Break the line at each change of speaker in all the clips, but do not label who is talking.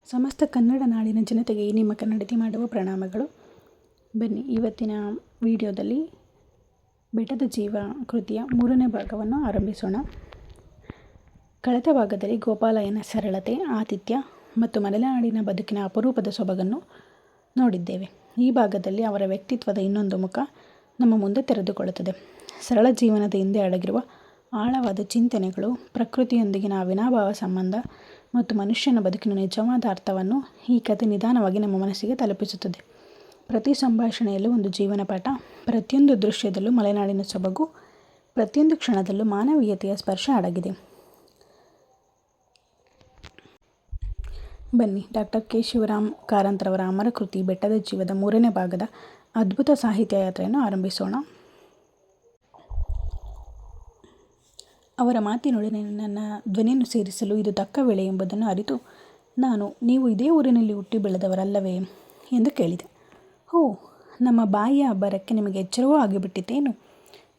ಸಮಸ್ತ ಕನ್ನಡ ನಾಡಿನ ಜನತೆಗೆ ನಿಮ್ಮ ಕನ್ನಡತಿ ಮಾಡುವ ಪ್ರಣಾಮಗಳು. ಬನ್ನಿ, ಇವತ್ತಿನ ವಿಡಿಯೋದಲ್ಲಿ ಬೆಟ್ಟದ ಜೀವ ಕೃತಿಯ 3ನೇ ಭಾಗವನ್ನು ಆರಂಭಿಸೋಣ. ಕಳೆದ ಭಾಗದಲ್ಲಿ ಗೋಪಾಲಯ್ಯನ ಸರಳತೆ, ಆತಿಥ್ಯ ಮತ್ತು ಮಲೆನಾಡಿನ ಬದುಕಿನ ಅಪರೂಪದ ಸೊಬಗನ್ನು ನೋಡಿದ್ದೇವೆ. ಈ ಭಾಗದಲ್ಲಿ ಅವರ ವ್ಯಕ್ತಿತ್ವದ ಇನ್ನೊಂದು ಮುಖ ನಮ್ಮ ಮುಂದೆ ತೆರೆದುಕೊಳ್ಳುತ್ತದೆ. ಸರಳ ಜೀವನದ ಹಿಂದೆ ಅಡಗಿರುವ ಆಳವಾದ ಚಿಂತನೆಗಳು, ಪ್ರಕೃತಿಯೊಂದಿಗಿನ ಅವಿನಾಭಾವ ಸಂಬಂಧ ಮತ್ತು ಮನುಷ್ಯನ ಬದುಕಿನ ನಿಜವಾದ ಅರ್ಥವನ್ನು ಈ ಕಥೆ ನಿಧಾನವಾಗಿ ನಮ್ಮ ಮನಸ್ಸಿಗೆ ತಲುಪಿಸುತ್ತದೆ. ಪ್ರತಿ ಸಂಭಾಷಣೆಯಲ್ಲೂ ಒಂದು ಜೀವನ ಪಾಠ, ಪ್ರತಿಯೊಂದು ದೃಶ್ಯದಲ್ಲೂ ಮಲೆನಾಡಿನ ಸೊಬಗು, ಪ್ರತಿಯೊಂದು ಕ್ಷಣದಲ್ಲೂ ಮಾನವೀಯತೆಯ ಸ್ಪರ್ಶ ಅಡಗಿದೆ. ಬನ್ನಿ, ಡಾಕ್ಟರ್ ಕೆ. ಶಿವರಾಮ್ ಕಾರಂತರವರ ಅಮರ ಕೃತಿ ಬೆಟ್ಟದ ಜೀವದ 3ನೇ ಭಾಗದ ಅದ್ಭುತ ಸಾಹಿತ್ಯ ಯಾತ್ರೆಯನ್ನು ಆರಂಭಿಸೋಣ. ಅವರ ಮಾತಿನೊಡನೆ ನನ್ನ ಧ್ವನಿಯನ್ನು ಸೇರಿಸಲು ಇದು ತಕ್ಕ ವೇಳೆ ಎಂಬುದನ್ನು ಅರಿತು ನಾನು, ನೀವು ಇದೇ ಊರಿನಲ್ಲಿ ಹುಟ್ಟಿ ಬೆಳೆದವರಲ್ಲವೇ ಎಂದು ಕೇಳಿದೆ. ಓ, ನಮ್ಮ ಬಾಯಿಯ ಅಬ್ಬರಕ್ಕೆ ನಿಮಗೆ ಎಚ್ಚರವೂ ಆಗಿಬಿಟ್ಟಿತೇನು?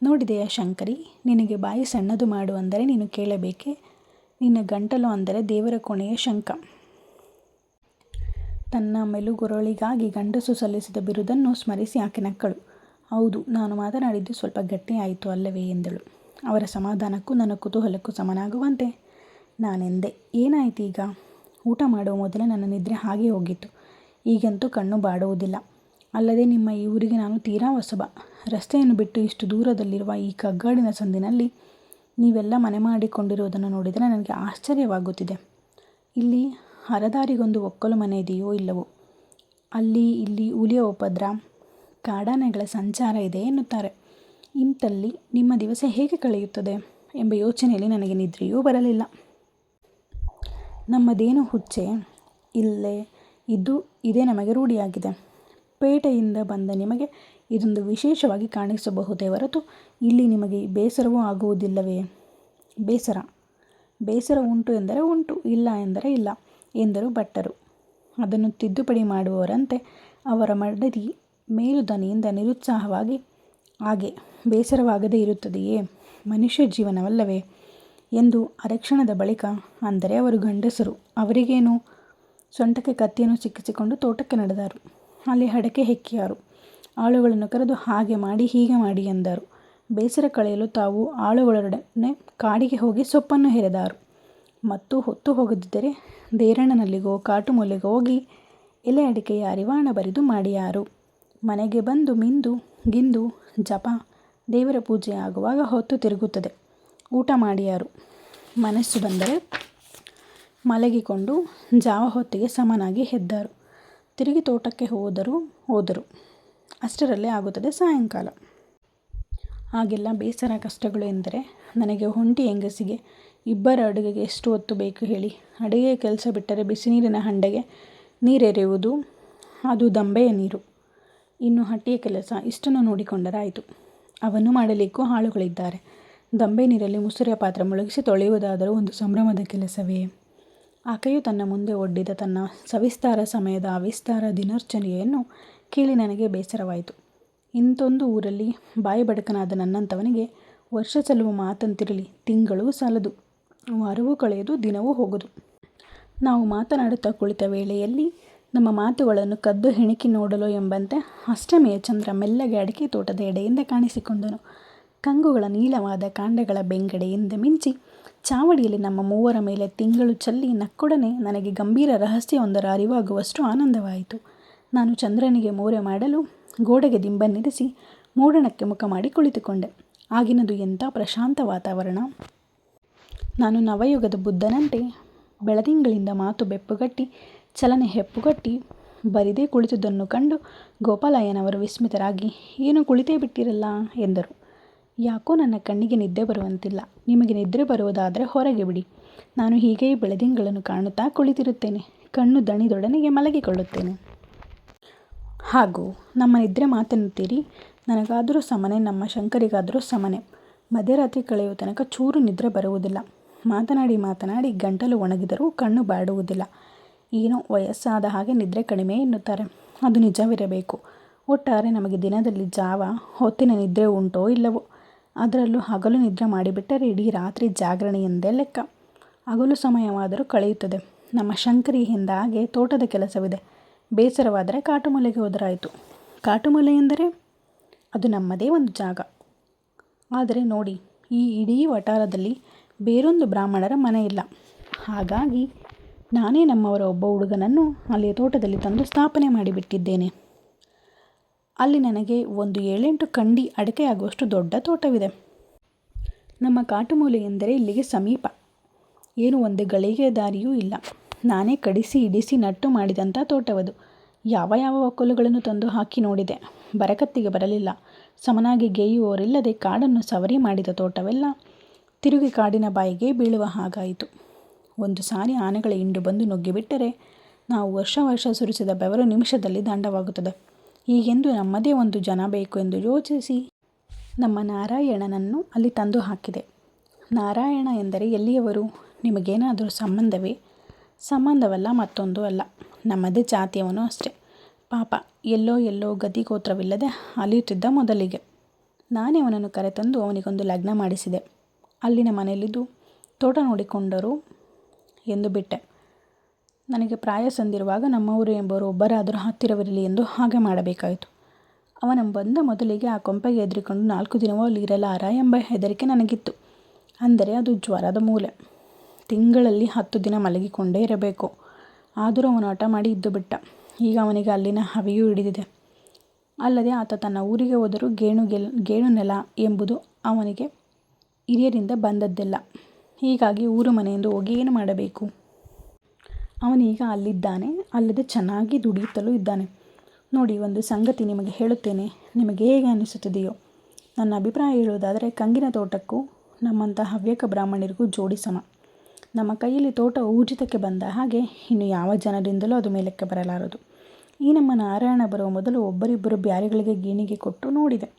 ನೋಡಿದೆಯಾ ಶಂಕರಿ, ನಿನಗೆ ಬಾಯಿ ಸಣ್ಣದು ಮಾಡು ಅಂದರೆ ನೀನು ಕೇಳಬೇಕೆ? ನಿನ್ನ ಗಂಟಲು ಅಂದರೆ ದೇವರ ಕೋಣೆಯ ಶಂಖ. ತನ್ನ ಮೆಲುಗುರಳಿಗಾಗಿ ಗಂಡಸು ಸಲ್ಲಿಸಿದ ಬಿರುದನ್ನು ಸ್ಮರಿಸಿ ಆಕೆ ನಕ್ಕಳು. ಹೌದು, ನಾನು ಮಾತನಾಡಿದ್ದು ಸ್ವಲ್ಪ ಗಟ್ಟಿಯಾಯಿತು ಅಲ್ಲವೇ ಎಂದಳು. ಅವರ ಸಮಾಧಾನಕ್ಕೂ ನನ್ನ ಕುತೂಹಲಕ್ಕೂ ಸಮನಾಗುವಂತೆ ನಾನೆಂದೆ, ಏನಾಯಿತು ಈಗ? ಊಟ ಮಾಡುವ ಮೊದಲೇ ನನ್ನ ನಿದ್ರೆ ಹಾಗೆ ಹೋಗಿತ್ತು. ಈಗಂತೂ ಕಣ್ಣು ಬಾಡುವುದಿಲ್ಲ. ಅಲ್ಲದೆ ನಿಮ್ಮ ಈ ಊರಿಗೆ ನಾನು ತೀರಾ ಹೊಸಬ. ರಸ್ತೆಯನ್ನು ಬಿಟ್ಟು ಇಷ್ಟು ದೂರದಲ್ಲಿರುವ ಈ ಕಗ್ಗಾಡಿನ ಸಂದಿನಲ್ಲಿ ನೀವೆಲ್ಲ ಮನೆ ಮಾಡಿಕೊಂಡಿರುವುದನ್ನು ನೋಡಿದರೆ ನನಗೆ ಆಶ್ಚರ್ಯವಾಗುತ್ತಿದೆ. ಇಲ್ಲಿ ಹರದಾರಿಗೊಂದು ಒಕ್ಕಲು ಮನೆ ಇದೆಯೋ ಇಲ್ಲವೋ? ಅಲ್ಲಿ ಇಲ್ಲಿ ಹುಲಿಯ ಉಪದ್ರ, ಕಾಡಾನೆಗಳ ಸಂಚಾರ ಇದೆ ಎನ್ನುತ್ತಾರೆ. ಇಂಥಲ್ಲಿ ನಿಮ್ಮ ದಿವಸ ಹೇಗೆ ಕಳೆಯುತ್ತದೆ ಎಂಬ ಯೋಚನೆಯಲ್ಲಿ ನನಗೆ ನಿದ್ರೆಯೂ ಬರಲಿಲ್ಲ. ನಮ್ಮದೇನು ಹುಚ್ಚೆ? ಇದೇ ನಮಗೆ ರೂಢಿಯಾಗಿದೆ. ಪೇಟೆಯಿಂದ ಬಂದ ನಿಮಗೆ ಇದೊಂದು ವಿಶೇಷವಾಗಿ ಕಾಣಿಸಬಹುದೇ ಹೊರತು ಇಲ್ಲಿ ನಿಮಗೆ ಬೇಸರವೂ ಆಗುವುದಿಲ್ಲವೇ? ಬೇಸರ ಉಂಟು ಎಂದರೆ ಉಂಟು, ಇಲ್ಲ ಎಂದರೆ ಇಲ್ಲ ಎಂದರು ಭಟ್ಟರು. ಅದನ್ನು ತಿದ್ದುಪಡಿ ಮಾಡುವವರಂತೆ ಅವರ ಮಡದಿ ಮೇಲುದನಿಯಿಂದ ನಿರುತ್ಸಾಹವಾಗಿ, ಹಾಗೆ ಬೇಸರವಾಗದೇ ಇರುತ್ತದೆಯೇ? ಮನುಷ್ಯ ಜೀವನವಲ್ಲವೇ ಎಂದು ಅರೆಕ್ಷಣದ ಬಳಿಕ, ಅಂದರೆ ಅವರು ಗಂಡಸರು, ಅವರಿಗೇನು? ಸೊಂಟಕ್ಕೆ ಕತ್ತಿಯನ್ನು ಸಿಕ್ಕಿಸಿಕೊಂಡು ತೋಟಕ್ಕೆ ನಡೆದರು. ಅಲ್ಲಿ ಅಡಕೆ ಹೆಕ್ಕಿಯಾರು. ಆಳುಗಳನ್ನು ಕರೆದು ಹಾಗೆ ಮಾಡಿ ಹೀಗೆ ಮಾಡಿ ಎಂದರು. ಬೇಸರ ಕಳೆಯಲು ತಾವು ಆಳುಗಳೊಡನೆ ಕಾಡಿಗೆ ಹೋಗಿ ಸೊಪ್ಪನ್ನು ಹೆರೆದಾರು. ಮತ್ತು ಹೊತ್ತು ಹೋಗದಿದ್ದರೆ ದೇರಣ್ಣನಲ್ಲಿಗೋ ಕಾಟು ಮೂಲೆಗೋ ಹೋಗಿ ಎಲೆ ಅಡಿಕೆಯ ಅರಿವಾಣ ಬರಿದು ಮಾಡಿಯಾರು. ಮನೆಗೆ ಬಂದು ಮಿಂದು ಗಿಂದು ಜಪ, ದೇವರ ಪೂಜೆ ಆಗುವಾಗ ಹೊತ್ತು ತಿರುಗುತ್ತದೆ. ಊಟ ಮಾಡಿಯಾರು. ಮನಸ್ಸು ಬಂದರೆ ಮಲಗಿಕೊಂಡು ಜಾವ ಹೊತ್ತಿಗೆ ಸಮನಾಗಿ ಎದ್ದರು. ತಿರುಗಿ ತೋಟಕ್ಕೆ ಹೋದರು. ಅಷ್ಟರಲ್ಲೇ ಆಗುತ್ತದೆ ಸಾಯಂಕಾಲ. ಆಗೆಲ್ಲ ಬೇಸರ ಕಷ್ಟಗಳು ಎಂದರೆ ನನಗೆ ಒಂಟಿ ಹೆಂಗಸಿಗೆ ಇಬ್ಬರ ಅಡುಗೆಗೆ ಎಷ್ಟು ಹೊತ್ತು ಬೇಕು ಹೇಳಿ? ಅಡುಗೆಯ ಕೆಲಸ ಬಿಟ್ಟರೆ ಬಿಸಿನೀರಿನ ಹಂಡೆಗೆ ನೀರೆರೆಯುವುದು, ಅದು ದಂಬೆಯ ನೀರು. ಇನ್ನು ಹಟ್ಟಿಯ ಕೆಲಸ, ಇಷ್ಟನ್ನು ನೋಡಿಕೊಂಡರಾಯಿತು. ಅವನ್ನು ಮಾಡಲಿಕ್ಕೂ ಆಳುಗಳಿದ್ದಾರೆ. ದಂಬೆ ನೀರಲ್ಲಿ ಮುಸುರೆಯ ಪಾತ್ರೆ ಮುಳುಗಿಸಿ ತೊಳೆಯುವುದಾದರೂ ಒಂದು ಸಂಭ್ರಮದ ಕೆಲಸವೇ? ಆಕೆಯು ತನ್ನ ಮುಂದೆ ಒಡ್ಡಿದ ತನ್ನ ಸವಿಸ್ತಾರ ಸಮಯದ ಅವಿಸ್ತಾರ ದಿನಚರ್ಯೆಯನ್ನು ಕೇಳಿ ನನಗೆ ಬೇಸರವಾಯಿತು. ಇಂಥೊಂದು ಊರಲ್ಲಿ ಬಾಯಿ ಬಡಕನಾದ ನನ್ನಂಥವನಿಗೆ ವರ್ಷ ಸಲ್ಲುವ ಮಾತಂತಿರಲಿ, ತಿಂಗಳೂ ಸಾಲದು, ವಾರವೂ ಕಳೆಯದು, ದಿನವೂ ಹೋಗದು. ನಾವು ಮಾತನಾಡುತ್ತಾ ಕುಳಿತ ವೇಳೆಯಲ್ಲಿ ನಮ್ಮ ಮಾತುಗಳನ್ನು ಕದ್ದು ಹೆಣಿಕಿ ನೋಡಲು ಎಂಬಂತೆ ಅಷ್ಟಮಿಯ ಚಂದ್ರ ಮೆಲ್ಲಗೆ ಅಡಿಕೆ ತೋಟದ ಎಡೆಯಿಂದ ಕಾಣಿಸಿಕೊಂಡನು. ಕಂಗುಗಳ ನೀಳವಾದ ಕಾಂಡಗಳ ಬೆಂಗಡೆಯಿಂದ ಮಿಂಚಿ ಚಾವಡಿಯಲ್ಲಿ ನಮ್ಮ ಮೂವರ ಮೇಲೆ ತಿಂಗಳು ಚೆಲ್ಲಿ ನಕ್ಕೊಡನೆ ನನಗೆ ಗಂಭೀರ ರಹಸ್ಯವೊಂದರ ಅರಿವಾಗುವಷ್ಟು ಆನಂದವಾಯಿತು. ನಾನು ಚಂದ್ರನಿಗೆ ಮೋರೆ ಮಾಡಲು ಗೋಡೆಗೆ ದಿಂಬನ್ನಿರಿಸಿ ಮೂಡಣಕ್ಕೆ ಮುಖ ಮಾಡಿ ಕುಳಿತುಕೊಂಡೆ. ಆಗಿನದು ಎಂಥ ಪ್ರಶಾಂತ ವಾತಾವರಣ! ನಾನು ನವಯುಗದ ಬುದ್ಧನಂತೆ ಬೆಳದಿಂಗಳಿಂದ ಮಾತು ಬೆಪ್ಪುಗಟ್ಟಿ ಚಲನೆ ಹೆಪ್ಪುಗಟ್ಟಿ ಬರಿದೇ ಕುಳಿತುದನ್ನು ಕಂಡು ಗೋಪಾಲಯ್ಯನವರು ವಿಸ್ಮಿತರಾಗಿ, ಏನು ಕುಳಿತೇ ಬಿಟ್ಟಿರಲ್ಲ ಎಂದರು. ಯಾಕೋ ನನ್ನ ಕಣ್ಣಿಗೆ ನಿದ್ದೆ ಬರುವಂತಿಲ್ಲ. ನಿಮಗೆ ನಿದ್ರೆ ಬರುವುದಾದರೆ ಹೊರಗೆ ಬಿಡಿ. ನಾನು ಹೀಗೆಯೇ ಬೆಳದಿಂಗಳನ್ನು ಕಾಣುತ್ತಾ ಕುಳಿತಿರುತ್ತೇನೆ. ಕಣ್ಣು ದಣಿದೊಡನೆಗೆ ಮಲಗಿಕೊಳ್ಳುತ್ತೇನೆ. ಹಾಗೂ ನಮ್ಮ ನಿದ್ರೆ ಮಾತೆನ್ನುತ್ತೀರಿ? ನನಗಾದರೂ ಸಮನೆ, ನಮ್ಮ ಶಂಕರಿಗಾದರೂ ಸಮನೆ. ಮಧ್ಯರಾತ್ರಿ ಕಳೆಯುವ ತನಕ ಚೂರು ನಿದ್ರೆ ಬರುವುದಿಲ್ಲ. ಮಾತನಾಡಿ ಗಂಟಲು ಒಣಗಿದರೂ ಕಣ್ಣು ಬಾಡುವುದಿಲ್ಲ. ಏನೋ ವಯಸ್ಸಾದ ಹಾಗೆ ನಿದ್ರೆ ಕಡಿಮೆ ಎನ್ನುತ್ತಾರೆ. ಅದು ನಿಜವಿರಬೇಕು. ಒಟ್ಟಾರೆ ನಮಗೆ ದಿನದಲ್ಲಿ ಜಾವ ಹೊತ್ತಿನ ನಿದ್ರೆ ಉಂಟೋ ಇಲ್ಲವೋ? ಅದರಲ್ಲೂ ಹಗಲು ನಿದ್ರೆ ಮಾಡಿಬಿಟ್ಟರೆ ಇಡೀ ರಾತ್ರಿ ಜಾಗರಣೆ ಎಂದೇ ಲೆಕ್ಕ. ಹಗಲು ಸಮಯವಾದರೂ ಕಳೆಯುತ್ತದೆ. ನಮ್ಮ ಶಂಕರಿ ಹಾಗೆ ತೋಟದ ಕೆಲಸವಿದೆ. ಬೇಸರವಾದರೆ ಕಾಟುಮಲೆಗೆ ಹೋದರಾಯಿತು. ಕಾಟುಮಲೆ ಎಂದರೆ ಅದು ನಮ್ಮದೇ ಒಂದು ಜಾಗ. ಆದರೆ ನೋಡಿ, ಈ ಇಡೀ ವಠಾರದಲ್ಲಿ ಬೇರೊಂದು ಬ್ರಾಹ್ಮಣರ ಮನೆ ಇಲ್ಲ. ಹಾಗಾಗಿ ನಾನೇ ನಮ್ಮವರ ಒಬ್ಬ ಹುಡುಗನನ್ನು ಅಲ್ಲಿಯ ತೋಟದಲ್ಲಿ ತಂದು ಸ್ಥಾಪನೆ ಮಾಡಿಬಿಟ್ಟಿದ್ದೇನೆ. ಅಲ್ಲಿ ನನಗೆ ಒಂದು 7-8 ಕಂಡಿ ಅಡಿಕೆಯಾಗುವಷ್ಟು ದೊಡ್ಡ ತೋಟವಿದೆ. ನಮ್ಮ ಕಾಟುಮೂಲೆ ಎಂದರೆ ಇಲ್ಲಿಗೆ ಸಮೀಪ. ಏನು ಒಂದು ಗಳಿಗೆ ದಾರಿಯೂ ಇಲ್ಲ. ನಾನೇ ಕಡಿಸಿ ಇಡಿಸಿ ನಟ್ಟು ಮಾಡಿದಂಥ ತೋಟವದು. ಯಾವ ಯಾವ ಒಕ್ಕಲುಗಳನ್ನು ತಂದು ಹಾಕಿ ನೋಡಿದೆ, ಬರಕತ್ತಿಗೆ ಬರಲಿಲ್ಲ. ಸಮನಾಗಿ ಗೇಯುವವರಿಲ್ಲದೆ ಕಾಡನ್ನು ಸವರಿ ಮಾಡಿದ ತೋಟವೆಲ್ಲ ತಿರುಗಿ ಕಾಡಿನ ಬಾಯಿಗೆ ಬೀಳುವ ಹಾಗಾಯಿತು. ಒಂದು ಸಾರಿ ಆನೆಗಳ ಹಿಂಡು ಬಂದು ನುಗ್ಗಿಬಿಟ್ಟರೆ ನಾವು ವರ್ಷ ಸುರಿಸಿದ ಬೆವರು ನಿಮಿಷದಲ್ಲಿ ದಂಡವಾಗುತ್ತದೆ. ಹೀಗೆಂದು ನಮ್ಮದೇ ಒಂದು ಜನ ಬೇಕು ಎಂದು ಯೋಚಿಸಿ ನಮ್ಮ ನಾರಾಯಣನನ್ನು ಅಲ್ಲಿ ತಂದು ಹಾಕಿದೆ. ನಾರಾಯಣ ಎಂದರೆ ಎಲ್ಲಿಯವರು? ನಿಮಗೇನಾದರೂ ಸಂಬಂಧವೇ? ಸಂಬಂಧವಲ್ಲ, ಮತ್ತೊಂದು ಅಲ್ಲ, ನಮ್ಮದೇ ಜಾತಿಯವನು ಅಷ್ಟೇ. ಪಾಪ ಎಲ್ಲೋ ಗತಿಗೋತ್ರವಿಲ್ಲದೆ ಅಲಿಯುತ್ತಿದ್ದ ಮೊದಲಿಗೆ. ನಾನೇ ಅವನನ್ನು ಕರೆತಂದು ಅವನಿಗೊಂದು ಲಗ್ನ ಮಾಡಿಸಿದೆ. ಅಲ್ಲಿನ ಮನೆಯಲ್ಲಿದ್ದು ತೋಟ ನೋಡಿಕೊಂಡರು ಎಂದು ಬಿಟ್ಟೆ. ನನಗೆ ಪ್ರಾಯ ಸಂದಿರುವಾಗ ನಮ್ಮವರು ಎಂಬುವರು ಒಬ್ಬರಾದರೂ ಹತ್ತಿರವಿರಲಿ ಎಂದು ಹಾಗೆ ಮಾಡಬೇಕಾಯಿತು. ಅವನ ಬಂದ ಮೊದಲಿಗೆ ಆ ಕೊಂಪೆಗೆ ಹೆದರಿಕೊಂಡು 4 ದಿನವೂ ಅಲ್ಲಿ ಇರಲಾರ ಎಂಬ ಹೆದರಿಕೆ ನನಗಿತ್ತು. ಅಂದರೆ ಅದು ಜ್ವರದ ಮೂಲೆ. ತಿಂಗಳಲ್ಲಿ 10 ದಿನ ಮಲಗಿಕೊಂಡೇ ಇರಬೇಕು. ಆದರೂ ಅವನು ಹಠ ಮಾಡಿ ಇದ್ದು ಬಿಟ್ಟ. ಈಗ ಅವನಿಗೆ ಅಲ್ಲಿನ ಹವೆಯೂ ಹಿಡಿದಿದೆ. ಅಲ್ಲದೆ ಆತ ತನ್ನ ಊರಿಗೆ ಹೋದರೂ ಗೇಣು ನೆಲ ಎಂಬುದು ಅವನಿಗೆ ಹಿರಿಯರಿಂದ ಬಂದದ್ದಿಲ್ಲ. ಹೀಗಾಗಿ ಊರು ಮನೆಯಿಂದ ಹೋಗಿ ಏನು ಮಾಡಬೇಕು? ಅವನೀಗ ಅಲ್ಲಿದ್ದಾನೆ. ಅಲ್ಲದೆ ಚೆನ್ನಾಗಿ ದುಡಿಯುತ್ತಲೂ ಇದ್ದಾನೆ. ನೋಡಿ, ಒಂದು ಸಂಗತಿ ನಿಮಗೆ ಹೇಳುತ್ತೇನೆ, ನಿಮಗೆ ಹೇಗೆ ಅನಿಸುತ್ತದೆಯೋ. ನನ್ನ ಅಭಿಪ್ರಾಯ ಹೇಳುವುದಾದರೆ ಕಂಗಿನ ತೋಟಕ್ಕೂ ನಮ್ಮಂಥ ಹವ್ಯಕ ಬ್ರಾಹ್ಮಣರಿಗೂ ಜೋಡಿ ಸಮ. ನಮ್ಮ ಕೈಯಲ್ಲಿ ತೋಟ ಊರ್ಜಿತಕ್ಕೆ ಬಂದ ಹಾಗೆ ಇನ್ನು ಯಾವ ಜನರಿಂದಲೂ ಅದು ಮೇಲಕ್ಕೆ ಬರಲಾರದು. ಈ ನಮ್ಮ ನಾರಾಯಣ ಬರುವ ಮೊದಲು ಒಬ್ಬರಿಬ್ಬರು ಬ್ಯಾರಿಗಳಿಗೆ ಗೇಣಿಗೆ ಕೊಟ್ಟು ನೋಡಿದೆ.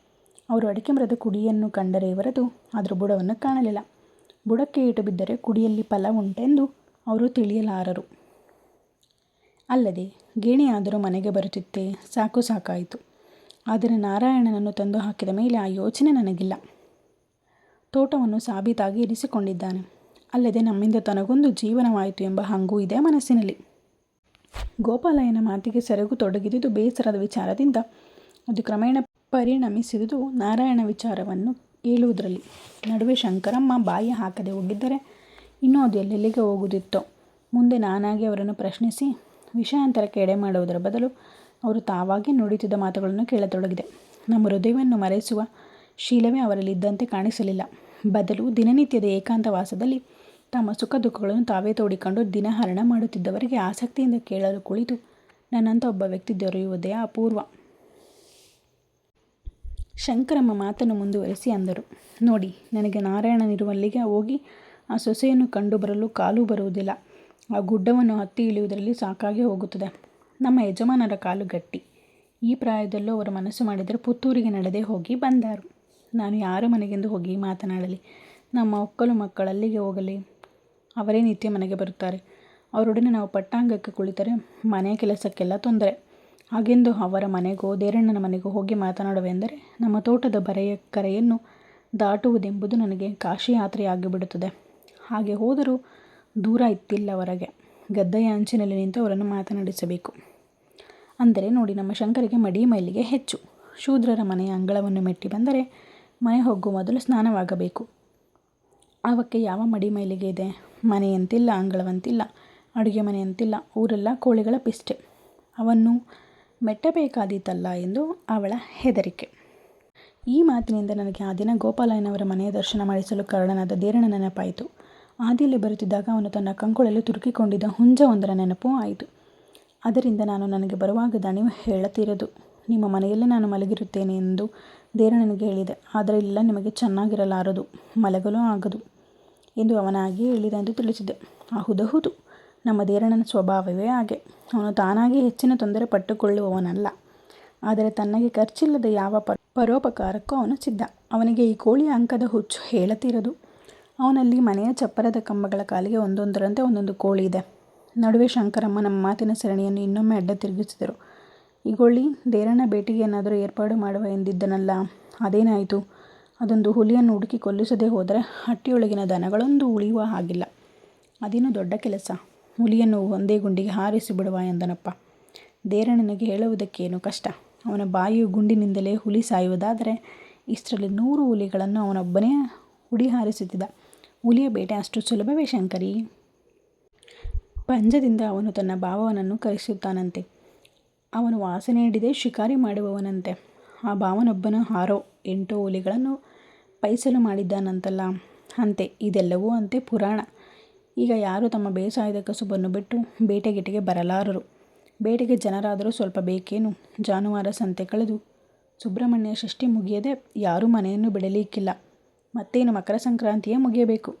ಅವರು ಅಡಿಕೆ ಮರದ ಕುಡಿಯನ್ನು ಕಂಡರೆ ಹೊರತು ಅದರ ಬುಡವನ್ನು ಕಾಣಲಿಲ್ಲ. ಬುಡಕ್ಕೆ ಏಟು ಬಿದ್ದರೆ ಕುಡಿಯಲ್ಲಿ ಫಲ ಉಂಟೆಂದು ಅವರು ತಿಳಿಯಲಾರರು. ಅಲ್ಲದೆ ಗೇಣಿಯಾದರೂ ಮನೆಗೆ ಬರುತ್ತಿತ್ತೇ, ಸಾಕಾಯಿತು. ಆದರೆ ನಾರಾಯಣನನ್ನು ತಂದು ಹಾಕಿದ ಮೇಲೆ ಆ ಯೋಚನೆ ನನಗಿಲ್ಲ. ತೋಟವನ್ನು ಸಾಬೀತಾಗಿ ಇರಿಸಿಕೊಂಡಿದ್ದಾನೆ. ಅಲ್ಲದೆ ನಮ್ಮಿಂದ ತನಗೊಂದು ಜೀವನವಾಯಿತು ಎಂಬ ಹಂಗೂ ಇದೆ ಮನಸ್ಸಿನಲ್ಲಿ. ಗೋಪಾಲಯ್ಯನ ಮಾತಿಗೆ ಸೆರಗು ತೊಡಗಿದುದು ಬೇಸರದ ವಿಚಾರದಿಂದ. ಅದು ಕ್ರಮೇಣ ಪರಿಣಮಿಸಿದುದು ನಾರಾಯಣ ವಿಚಾರವನ್ನು ಹೇಳುವುದರಲ್ಲಿ. ನಡುವೆ ಶಂಕರಮ್ಮ ಬಾಯಿ ಹಾಕದೆ ಹೋಗಿದ್ದರೆ ಇನ್ನೂ ಅದು ಎಲ್ಲೆಲ್ಲಿಗೆ ಹೋಗುವುದಿತ್ತೋ. ಮುಂದೆ ನಾನಾಗಿ ಅವರನ್ನು ಪ್ರಶ್ನಿಸಿ ವಿಷಯಾಂತರಕ್ಕೆ ಎಡೆ ಮಾಡುವುದರ ಬದಲು ಅವರು ತಾವಾಗಿ ನುಡಿಯುತ್ತಿದ್ದ ಮಾತುಗಳನ್ನು ಕೇಳತೊಡಗಿದೆ. ನಮ್ಮ ಹೃದಯವನ್ನು ಮರೆಸುವ ಶೀಲವೇ ಅವರಲ್ಲಿ ಇದ್ದಂತೆ ಕಾಣಿಸಲಿಲ್ಲ. ಬದಲು ದಿನನಿತ್ಯದ ಏಕಾಂತವಾಸದಲ್ಲಿ ತಮ್ಮ ಸುಖ ದುಃಖಗಳನ್ನು ತಾವೇ ತೋಡಿಕೊಂಡು ದಿನಹರಣ ಮಾಡುತ್ತಿದ್ದವರಿಗೆ ಆಸಕ್ತಿಯಿಂದ ಕೇಳಲು ಕುಳಿತು ನನ್ನಂಥ ಒಬ್ಬ ವ್ಯಕ್ತಿ ದೊರೆಯುವುದೇ ಅಪೂರ್ವ. ಶಂಕರಮ್ಮ ಮಾತನ್ನು ಮುಂದುವರಿಸಿ ಅಂದರು. ನೋಡಿ, ನನಗೆ ನಾರಾಯಣನಿರುವಲ್ಲಿಗೆ ಹೋಗಿ ಆ ಸೊಸೆಯನ್ನು ಕಂಡು ಬರಲು ಕಾಲೂ ಬರುವುದಿಲ್ಲ. ಆ ಗುಡ್ಡವನ್ನು ಹತ್ತಿ ಇಳಿಯುವುದರಲ್ಲಿ ಸಾಕಾಗಿ ಹೋಗುತ್ತದೆ. ನಮ್ಮ ಯಜಮಾನರ ಕಾಲು ಗಟ್ಟಿ. ಈ ಪ್ರಾಯದಲ್ಲೂ ಅವರ ಮನಸ್ಸು ಮಾಡಿದರೆ ಪುತ್ತೂರಿಗೆ ನಡೆದೇ ಹೋಗಿ ಬಂದಾರು. ನಾನು ಯಾರ ಮನೆಗೆಂದು ಹೋಗಿ ಮಾತನಾಡಲಿ? ನಮ್ಮ ಒಕ್ಕಲು ಮಕ್ಕಳಲ್ಲಿಗೆ ಹೋಗಲಿ? ಅವರೇ ನಿತ್ಯ ಮನೆಗೆ ಬರುತ್ತಾರೆ. ಅವರೊಡನೆ ನಾವು ಪಟ್ಟಾಂಗಕ್ಕೆ ಕುಳಿತರೆ ಮನೆ ಕೆಲಸಕ್ಕೆಲ್ಲ ತೊಂದರೆ. ಹಾಗೆಂದು ಅವರ ಮನೆಗೋ ದೇರಣ್ಣನ ಮನೆಗೋ ಹೋಗಿ ಮಾತನಾಡುವೆಂದರೆ ನಮ್ಮ ತೋಟದ ಕರೆಯನ್ನು ದಾಟುವುದೆಂಬುದು ನನಗೆ ಕಾಶಿ ಯಾತ್ರೆಯಾಗಿಬಿಡುತ್ತದೆ. ಹಾಗೆ ಹೋದರೂ ದೂರ ಇತ್ತಿಲ್ಲ ಹೊರಗೆ. ಗದ್ದೆಯ ಅಂಚಿನಲ್ಲಿ ನಿಂತು ಅವರನ್ನು ಮಾತನಾಡಿಸಬೇಕು. ಅಂದರೆ ನೋಡಿ, ನಮ್ಮ ಶಂಕರಿಗೆ ಮಡಿ ಮೈಲಿಗೆ ಹೆಚ್ಚು. ಶೂದ್ರರ ಮನೆಯ ಅಂಗಳವನ್ನು ಮೆಟ್ಟಿ ಬಂದರೆ ಮನೆ ಹೋಗುವ ಮೊದಲು ಸ್ನಾನವಾಗಬೇಕು. ಅವಕ್ಕೆ ಯಾವ ಮಡಿ ಮೈಲಿಗೆ ಇದೆ? ಮನೆಯಂತಿಲ್ಲ, ಅಂಗಳವಂತಿಲ್ಲ, ಅಡುಗೆ ಮನೆಯಂತಿಲ್ಲ. ಊರೆಲ್ಲ ಕೋಳಿಗಳ ಪಿಷ್ಟೆ. ಅವನ್ನು ಮೆಟ್ಟಬೇಕಾದೀತಲ್ಲ ಎಂದು ಅವಳ ಹೆದರಿಕೆ. ಈ ಮಾತಿನಿಂದ ನನಗೆ ಆ ದಿನ ಗೋಪಾಲಯ್ಯನವರ ಮನೆಯ ದರ್ಶನ ಮಾಡಿಸಲು ಕಾರಣನಾದ ದೇರಣ್ಣ ನೆನಪಾಯಿತು. ಆದಿಯಲ್ಲಿ ಬರುತ್ತಿದ್ದಾಗ ಅವನು ತನ್ನ ಕಂಕುಳಲ್ಲಿ ತುರುಕಿಕೊಂಡಿದ್ದ ಹುಂಜವೊಂದರ ನೆನಪೂ ಆಯಿತು. ಅದರಿಂದ ನಾನು ನನಗೆ ಬರುವಾಗ ದಣಿವು ಹೇಳತೀರದು. ನಿಮ್ಮ ಮನೆಯಲ್ಲೇ ನಾನು ಮಲಗಿರುತ್ತೇನೆ ಎಂದು ದೇರಣ್ಣನಿಗೆ ಹೇಳಿದೆ. ಆದರೆ ಇಲ್ಲ, ನಿಮಗೆ ಚೆನ್ನಾಗಿರಲಾರದು, ಮಲಗಲೂ ಆಗದು ಎಂದು ಅವನಾಗಿ ಹೇಳಿದ ಎಂದು ತಿಳಿಸಿದೆ. ಹೌದು, ನಮ್ಮ ದೇರಣ್ಣನ ಸ್ವಭಾವವೇ ಹಾಗೆ. ಅವನು ತಾನಾಗಿ ಹೆಚ್ಚಿನ ತೊಂದರೆ ಪಟ್ಟುಕೊಳ್ಳುವವನಲ್ಲ. ಆದರೆ ತನ್ನಗೆ ಖರ್ಚಿಲ್ಲದ ಯಾವ ಪರೋಪಕಾರಕ್ಕೂ ಅವನು ಸಿದ್ಧ. ಅವನಿಗೆ ಈ ಕೋಳಿಯ ಅಂಕದ ಹುಚ್ಚು ಹೇಳತೀರದು. ಅವನಲ್ಲಿ ಮನೆಯ ಚಪ್ಪರದ ಕಂಬಗಳ ಕಾಲಿಗೆ ಒಂದೊಂದರಂತೆ ಒಂದೊಂದು ಕೋಳಿ ಇದೆ. ನಡುವೆ ಶಂಕರಮ್ಮ ನಮ್ಮ ಮಾತಿನ ಸರಣಿಯನ್ನು ಇನ್ನೊಮ್ಮೆ ಅಡ್ಡ ತಿರುಗಿಸಿದರು. ಈಗೊಳ್ಳಿ, ದೇರಣ್ಣ ಭೇಟಿಗೆ ಏನಾದರೂ ಏರ್ಪಾಡು ಮಾಡುವ ಎಂದಿದ್ದನಲ್ಲ, ಅದೇನಾಯಿತು? ಅದೊಂದು ಹುಲಿಯನ್ನು ಹುಡುಕಿ ಕೊಲ್ಲಿಸದೆ ಹೋದರೆ ಹಟ್ಟಿಯೊಳಗಿನ ದನಗಳೊಂದು ಉಳಿಯುವ ಹಾಗಿಲ್ಲ. ಅದೇನು ದೊಡ್ಡ ಕೆಲಸ. ಹುಲಿಯನ್ನು ಒಂದೇ ಗುಂಡಿಗೆ ಹಾರಿಸಿ ಬಿಡುವ ಎಂದನಪ್ಪ. ದೇರಣ್ಣನಿಗೆ ಹೇಳುವುದಕ್ಕೇನು ಕಷ್ಟ. ಅವನ ಬಾಯಿಯು ಗುಂಡಿನಿಂದಲೇ ಹುಲಿ ಸಾಯುವುದಾದರೆ ಇಷ್ಟರಲ್ಲಿ 100 ಹುಲಿಗಳನ್ನು ಅವನೊಬ್ಬನೇ ಹುಡಿ ಹಾರಿಸುತ್ತಿದ್ದ. ಹುಲಿಯ ಬೇಟೆ ಅಷ್ಟು ಸುಲಭವೇ ಶಂಕರಿ? ಪಂಜದಿಂದ ಅವನು ತನ್ನ ಭಾವನನ್ನು ಕರೆಸುತ್ತಾನಂತೆ. ಅವನು ವಾಸನೆ ಹಿಡಿದೇ ಶಿಕಾರಿ ಮಾಡುವವನಂತೆ. ಆ ಭಾವನೊಬ್ಬನು 6 8 ಹುಲಿಗಳನ್ನು ಪೈಸಲು ಮಾಡಿದ್ದಾನಂತಲ್ಲ. ಅಂತೆ ಇದೆಲ್ಲವೂ ಅಂತೆ ಪುರಾಣ. ಈಗ ಯಾರೂ ತಮ್ಮ ಬೇಸಾಯದ ಕಸುಬನ್ನು ಬಿಟ್ಟು ಬೇಟೆಗೀಟೆಗೆ ಬರಲಾರರು. ಬೇಟೆಗೆ ಜನರಾದರೂ ಸ್ವಲ್ಪ ಬೇಕೇನು? ಜಾನುವಾರ ಸಂತೆ ಕಳೆದು ಸುಬ್ರಹ್ಮಣ್ಯ ಷಷ್ಠಿ ಮುಗಿಯದೆ ಯಾರೂ ಮನೆಯನ್ನು ಬಿಡಲಿಕ್ಕಿಲ್ಲ. ಮತ್ತೇನು ಮಕರ ಸಂಕ್ರಾಂತಿಯೇ ಮುಗಿಯಬೇಕು.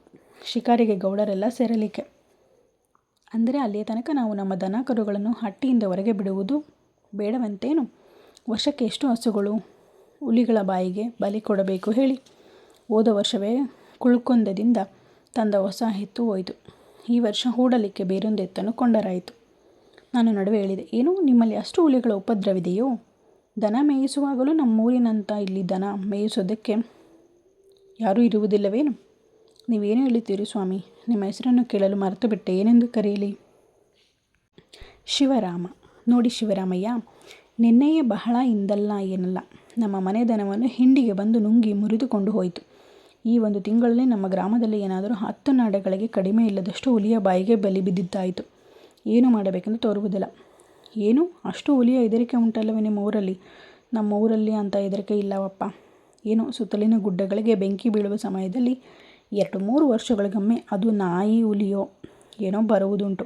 ಶಿಕಾರಿಗೆ ಗೌಡರೆಲ್ಲ ಸೇರಲಿಕ್ಕೆ. ಅಂದರೆ ಅಲ್ಲಿಯ ತನಕ ನಾವು ನಮ್ಮ ದನ ಕರುಗಳನ್ನು ಹಟ್ಟಿಯಿಂದ ಹೊರಗೆ ಬಿಡುವುದು ಬೇಡವಂತೇನು? ವರ್ಷಕ್ಕೆ ಎಷ್ಟು ಹಸುಗಳು ಹುಲಿಗಳ ಬಾಯಿಗೆ ಬಲಿ ಕೊಡಬೇಕು ಹೇಳಿ? ಹೋದ ವರ್ಷವೇ ಕುಳ್ಕೊಂದದಿಂದ ತಂದ ಹೊಸ ಎತ್ತು ಹೋಯಿತು. ಈ ವರ್ಷ ಹೂಡಲಿಕ್ಕೆ ಬೇರೊಂದು ಎತ್ತನ್ನು ಕೊಂಡರಾಯಿತು. ನಾನು ನಡುವೆ ಹೇಳಿದೆ, ಏನು ನಿಮ್ಮಲ್ಲಿ ಅಷ್ಟು ಹುಲಿಗಳ ಉಪದ್ರವಿದೆಯೋ? ದನ ಮೇಯಿಸುವಾಗಲೂ ನಮ್ಮೂರಿನಂತ ಇಲ್ಲಿ ದನ ಮೇಯಿಸೋದಕ್ಕೆ ಯಾರೂ ಇರುವುದಿಲ್ಲವೇನು? ನೀವೇನು ಹೇಳುತ್ತೀರಿ ಸ್ವಾಮಿ? ನಿಮ್ಮ ಹೆಸರನ್ನು ಕೇಳಲು ಮರೆತು ಬಿಟ್ಟೆ. ಏನೆಂದು ಕರೆಯಲಿ? ಶಿವರಾಮ. ನೋಡಿ ಶಿವರಾಮಯ್ಯ, ನಿನ್ನೆಯೇ ಬಹಳ ಹಿಂದಲ್ಲ ಏನಲ್ಲ ನಮ್ಮ ಮನೆ ದನವನ್ನು ಹಿಂಡಿಗೆ ಬಂದು ನುಂಗಿ ಮುರಿದುಕೊಂಡು ಹೋಯಿತು. ಈ 1 ತಿಂಗಳಲ್ಲಿ ನಮ್ಮ ಗ್ರಾಮದಲ್ಲಿ ಏನಾದರೂ 10 ನಾಡೆಗಳಿಗೆ ಕಡಿಮೆ ಇಲ್ಲದಷ್ಟು ಹುಲಿಯ ಬಾಯಿಗೆ ಬಲಿ ಬಿದ್ದಿದ್ದಾಯಿತು. ಏನು ಮಾಡಬೇಕೆಂದು ತೋರುವುದಿಲ್ಲ. ಏನು ಅಷ್ಟು ಹುಲಿಯ ಹೆದರಿಕೆ ಉಂಟಲ್ಲವೇ ನಿಮ್ಮ ಊರಲ್ಲಿ? ನಮ್ಮ ಊರಲ್ಲಿ ಅಂಥ ಹೆದರಿಕೆ ಇಲ್ಲವಪ್ಪ. ಏನೋ ಸುತ್ತಲಿನ ಗುಡ್ಡಗಳಿಗೆ ಬೆಂಕಿ ಬೀಳುವ ಸಮಯದಲ್ಲಿ 2-3 ವರ್ಷಗಳಿಗೊಮ್ಮೆ ಅದು ನಾಯಿ ಹುಲಿಯೋ ಏನೋ ಬರುವುದುಂಟು.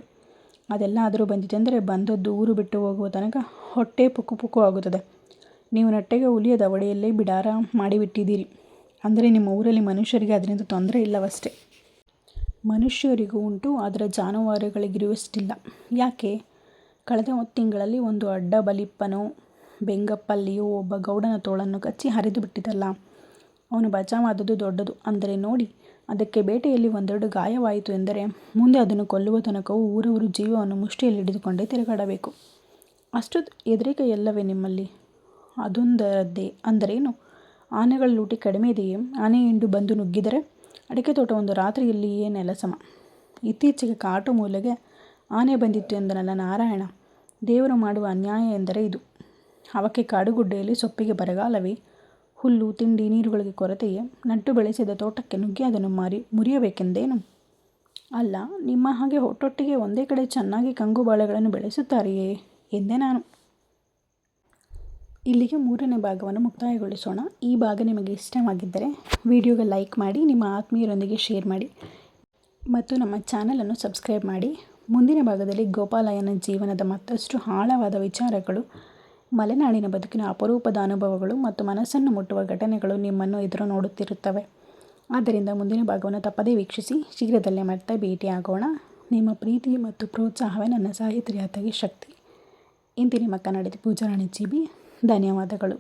ಅದೆಲ್ಲ ಆದರೂ ಬಂದಿತೆಂದರೆ ಬಂದದ್ದು ಊರು ಬಿಟ್ಟು ಹೋಗುವ ತನಕ ಹೊಟ್ಟೆ ಪುಕ್ಕು ಪುಕ್ಕು ಆಗುತ್ತದೆ. ನೀವು ನೆಟ್ಟಗೆ ಹುಲಿಯ ದವಡೆಯಲ್ಲೇ ಬಿಡಾರ ಮಾಡಿಬಿಟ್ಟಿದ್ದೀರಿ. ಅಂದರೆ ನಿಮ್ಮ ಊರಲ್ಲಿ ಮನುಷ್ಯರಿಗೆ ಅದರಿಂದ ತೊಂದರೆ ಇಲ್ಲವಷ್ಟೇ. ಮನುಷ್ಯರಿಗೂ ಉಂಟು, ಆದರೆ ಜಾನುವಾರುಗಳಿಗಿರುವಷ್ಟಿಲ್ಲ. ಯಾಕೆ? ಕಳೆದ ತಿಂಗಳಲ್ಲಿ ಒಂದು ಅಡ್ಡ ಬಲಿಪ್ಪನೋ ಬೆಂಗಪ್ಪಲ್ಲಿಯೋ ಒಬ್ಬ ಗೌಡನ ತೋಳನ್ನು ಕಚ್ಚಿ ಹರಿದು ಬಿಟ್ಟಿತಲ್ಲ. ಅವನು ಬಚಾವಾದದ್ದು ದೊಡ್ಡದು. ಅಂದರೆ ನೋಡಿ, ಅದಕ್ಕೆ ಬೇಟೆಯಲ್ಲಿ 1-2 ಗಾಯವಾಯಿತು ಎಂದರೆ ಮುಂದೆ ಅದನ್ನು ಕೊಲ್ಲುವ ತನಕವೂ ಊರವರು ಜೀವವನ್ನು ಮುಷ್ಟಿಯಲ್ಲಿ ಹಿಡಿದುಕೊಂಡೇ ತಿರುಗಾಡಬೇಕು. ಅಷ್ಟು ಹೆದರಿಕೆ ಎಲ್ಲವೇ ನಿಮ್ಮಲ್ಲಿ? ಅದೊಂದರದ್ದೇ. ಅಂದರೇನು? ಆನೆಗಳ ಲೂಟಿ ಕಡಿಮೆ ಇದೆಯೇ? ಆನೆ ಹಿಂಡು ಬಂದು ನುಗ್ಗಿದರೆ ಅಡಿಕೆ ತೋಟ ಒಂದು ರಾತ್ರಿಯಲ್ಲಿಯೇ ನೆಲಸಮ. ಇತ್ತೀಚೆಗೆ ಕಾಟು ಮೂಲೆಗೆ ಆನೆ ಬಂದಿತ್ತು ಎಂದನಲ್ಲ ನಾರಾಯಣ. ದೇವರು ಮಾಡುವ ಅನ್ಯಾಯ ಎಂದರೆ ಇದು. ಅವಕ್ಕೆ ಕಾಡುಗುಡ್ಡೆಯಲ್ಲಿ ಸೊಪ್ಪಿಗೆ ಬರಗಾಲವೇ? ಹುಲ್ಲು ತಿಂಡಿ ನೀರುಗಳಿಗೆ ಕೊರತೆಯೇ? ನಟ್ಟು ಬೆಳೆಸಿದ ತೋಟಕ್ಕೆ ನುಗ್ಗಿ ಅದನ್ನು ಮುರಿಯಬೇಕೆಂದೇನು? ಅಲ್ಲ, ನಿಮ್ಮ ಹಾಗೆ ಒಟ್ಟೊಟ್ಟಿಗೆ ಒಂದೇ ಕಡೆ ಚೆನ್ನಾಗಿ ಕಂಗು ಬಾಳೆಗಳನ್ನು ಬೆಳೆಸುತ್ತಾರೆಯೇ ಎಂದೆ ನಾನು. ಇಲ್ಲಿಗೆ 3ನೇ ಭಾಗವನ್ನು ಮುಕ್ತಾಯಗೊಳಿಸೋಣ. ಈ ಭಾಗ ನಿಮಗೆ ಇಷ್ಟವಾಗಿದ್ದರೆ ವಿಡಿಯೋಗೆ ಲೈಕ್ ಮಾಡಿ, ನಿಮ್ಮ ಆತ್ಮೀಯರೊಂದಿಗೆ ಶೇರ್ ಮಾಡಿ ಮತ್ತು ನಮ್ಮ ಚಾನಲನ್ನು ಸಬ್ಸ್ಕ್ರೈಬ್ ಮಾಡಿ. ಮುಂದಿನ ಭಾಗದಲ್ಲಿ ಗೋಪಾಲಯ್ಯನ ಜೀವನದ ಮತ್ತಷ್ಟು ಆಳವಾದ ವಿಚಾರಗಳು, ಮಲೆನಾಡಿನ ಬದುಕಿನ ಅಪರೂಪದ ಅನುಭವಗಳು ಮತ್ತು ಮನಸ್ಸನ್ನು ಮುಟ್ಟುವ ಘಟನೆಗಳು ನಿಮ್ಮನ್ನು ಎದುರು ನೋಡುತ್ತಿರುತ್ತವೆ. ಆದ್ದರಿಂದ ಮುಂದಿನ ಭಾಗವನ್ನು ತಪ್ಪದೇ ವೀಕ್ಷಿಸಿ. ಶೀಘ್ರದಲ್ಲೇ ಮತ್ತೆ ಭೇಟಿಯಾಗೋಣ. ನಿಮ್ಮ ಪ್ರೀತಿ ಮತ್ತು ಪ್ರೋತ್ಸಾಹವೇ ನನ್ನ ಸಾಹಿತ್ಯ ಯಾತ್ರೆಗೆ ಶಕ್ತಿ. ಇಂತಿ ನಿಮ್ಮ ಕನ್ನಡತಿ ಪೂಜಾರಾಣಿ ಜಿ.ಬಿ. ಧನ್ಯವಾದಗಳು.